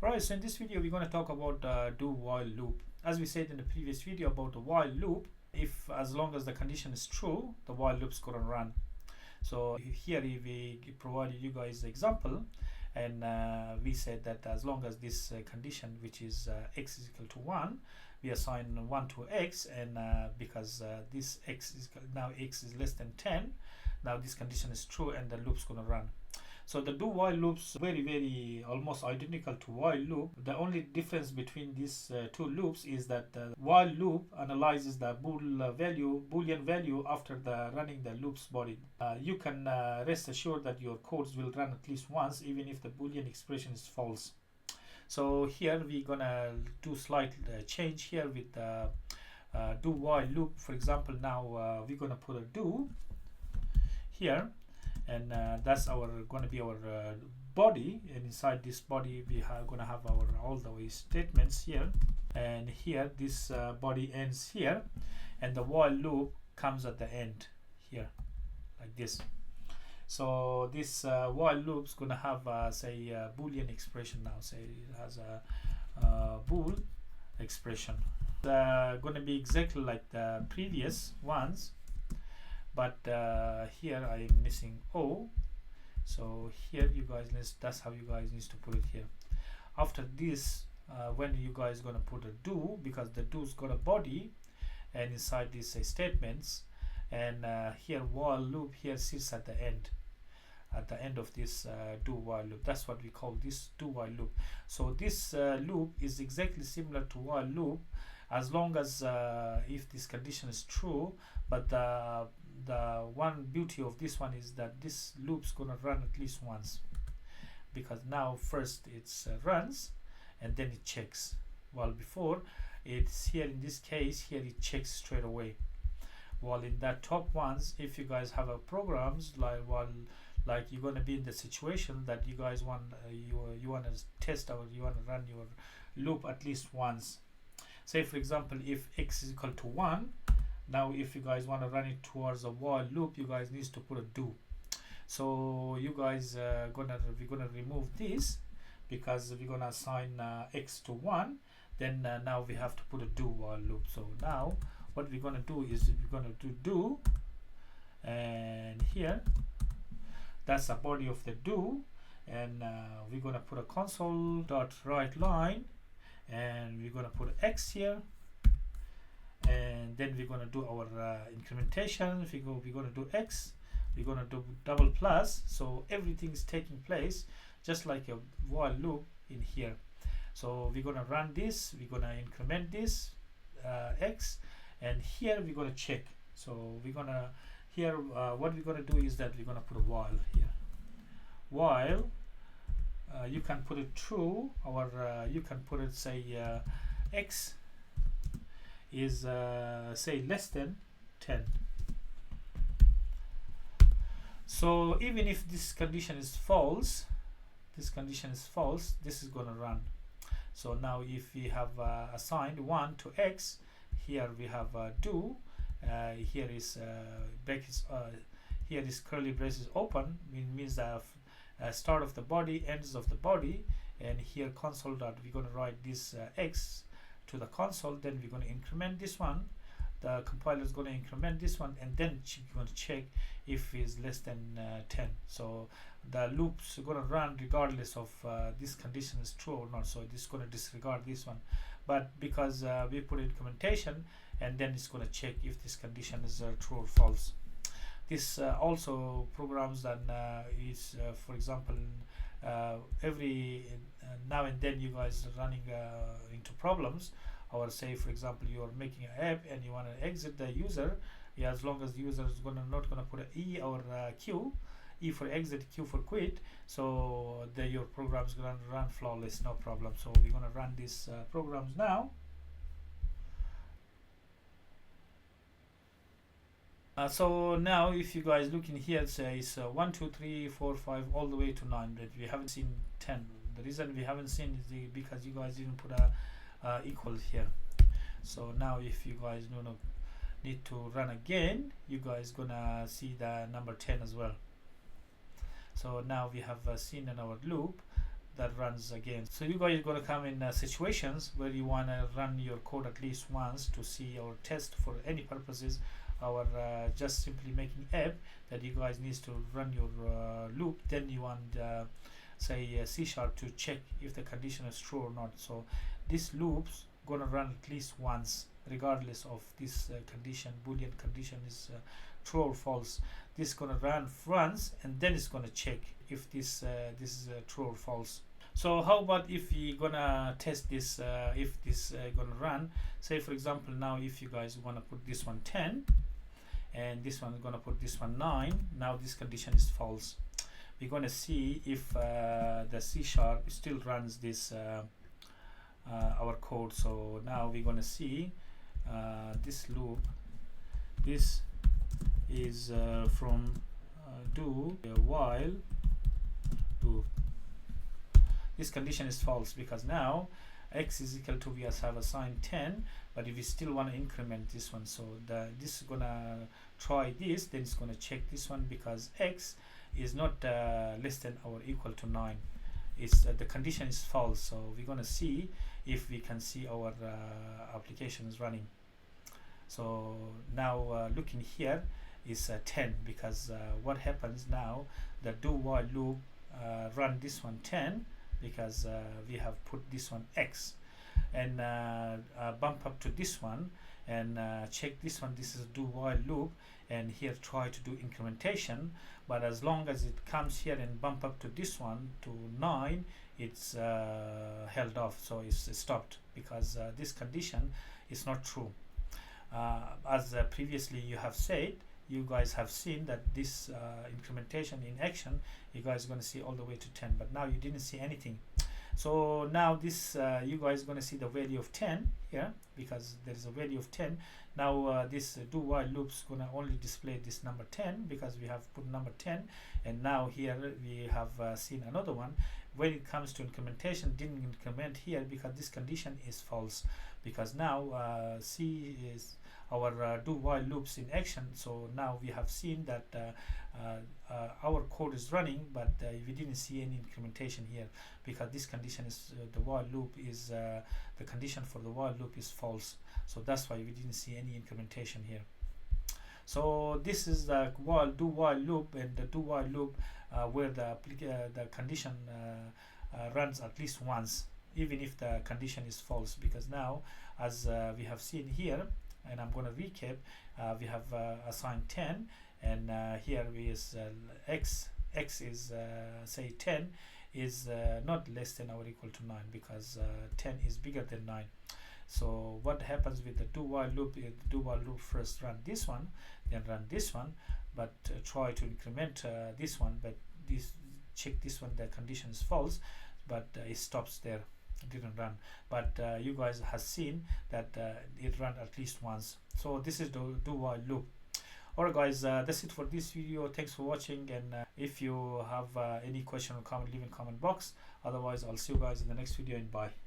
Alright, so in this video we're going to talk about do while loop. As we said in the previous video about the while loop, if as long as the condition is true, the while loop's going to run. So here we provided you guys the example, and we said that as long as this condition, which is x is equal to 1, we assign 1 to x, and because this x is now x is less than 10, now this condition is true and the loop's going to run. So the do while loops very almost identical to while loop. The only difference between these two loops is that the while loop analyzes the boolean value after the running the loop's body. You can rest assured that your codes will run at least once even if the boolean expression is false. So here we're gonna do slight change here with the do while loop. For example, now we're gonna put a do here, and that's our going to be our body, and inside this body we are going to have our all the way statements here, and here this body ends here, and the while loop comes at the end here like this. So this while loop is going to have say a boolean expression. Now say it has a bool expression, going to be exactly like the previous ones, but here I am missing O. So here you guys, that's how you guys need to put it here. After this, when you guys gonna put a do, because the do's got a body, and inside these statements, and here while loop here sits at the end of this do while loop. That's what we call this do while loop. So this loop is exactly similar to while loop, as long as if this condition is true, but the one beauty of this one is that this loop's gonna run at least once, because now first it's runs and then it checks, while before it's here in this case here it checks straight away. While in that top ones, if you guys have a programs like you're gonna be in the situation that you guys want you want to test or you want to run your loop at least once. Say for example, if x is equal to 1, now if you guys want to run it towards a while loop, you guys need to put a do. So you guys we're gonna remove this, because we're gonna assign x to 1, then now we have to put a do while loop. So now what we're gonna do is we're gonna do, and here that's the body of the do, and we're gonna put a console dot write line, and we're gonna put x here, and then we're gonna do our incrementation. We're gonna do x, we're gonna do double plus, so everything is taking place just like a while loop in here. So we're gonna run this, we're gonna increment this x, and here we're gonna check. So we're gonna here what we're gonna do is that we're gonna put a while here. While you can put it true, or you can put it say x is say less than 10. So even if this condition is false, this is going to run. So now if we have assigned 1 to x, here we have do, here is brackets, here is curly braces open, means that start of the body, ends of the body, and here console dot, we're going to write this x to the console, then we're going to increment this one, the compiler is going to increment this one, and then we're going to check if it's less than 10. So the loop's going to run regardless of this condition is true or not. So this is going to disregard this one, but because we put incrementation, and then it's going to check if this condition is true or false. This also programs that is for example every now and then you guys are running into problems, or say for example you are making an app and you want to exit the user, as long as the user is not gonna put an E or Q, E for exit, Q for quit, so your program is gonna run flawless, no problem. So we're gonna run these programs now. So now if you guys look in here, it says 1 2 3 4 5 all the way to 9, but we haven't seen 10. The reason we haven't seen is because you guys didn't put a equal here. So now if you guys need to run again, you guys gonna see the number 10 as well. So now we have seen in our loop that runs again. So you guys are going to come in situations where you want to run your code at least once to see or test for any purposes, or just simply making app that you guys needs to run your loop. Then you want say C# to check if the condition is true or not. So this loop's gonna run at least once, regardless of this condition, boolean condition is true or false. This is gonna run once, and then it's gonna check if this is true or false. So how about if we gonna test this, if this gonna run? Say for example, now if you guys wanna put this one 10 and this one gonna put this one 9, now this condition is false. We're gonna see if the C# still runs this our code. So now we're gonna see this loop. This is from do while loop. This condition is false because now x is equal to, we have assigned 10, but if we still want to increment this one, so this is gonna try this, then it's gonna check this one because x is not less than or equal to 9. It's the condition is false. So we're gonna see if we can see our application is running. So now looking here is 10, because what happens now, the do while loop run this one 10 because we have put this one x, and bump up to this one and check this one. This is do while loop, and here try to do incrementation, but as long as it comes here and bump up to this one to 9, it's held off, so it's stopped because this condition is not true. As previously you have said, you guys have seen that this incrementation in action, you guys are going to see all the way to 10, but now you didn't see anything. So now this you guys are going to see the value of 10 here, because there is a value of 10. Now this do while loops going to only display this number 10 because we have put number 10, and now here we have seen another one. When it comes to incrementation, didn't increment here because this condition is false, because now C is our do while loops in action. So now we have seen that our code is running, but we didn't see any incrementation here because this condition is the while loop is the condition for the while loop is false. So that's why we didn't see any incrementation here. So this is the do while loop, and the do while loop where the condition runs at least once, even if the condition is false. Because now, as we have seen here, and I'm going to recap, we have assigned 10, and here is x is say 10 is not less than or equal to 9, because 10 is bigger than 9. So what happens with the do while loop is the do while loop first run this one, then run this one, but try to increment this one, but this check this one, the condition is false, but it stops there, it didn't run. But you guys have seen that it ran at least once. So this is the do while loop. Alright guys, that's it for this video. Thanks for watching, and if you have any question or comment, leave in comment box. Otherwise I'll see you guys in the next video, and bye.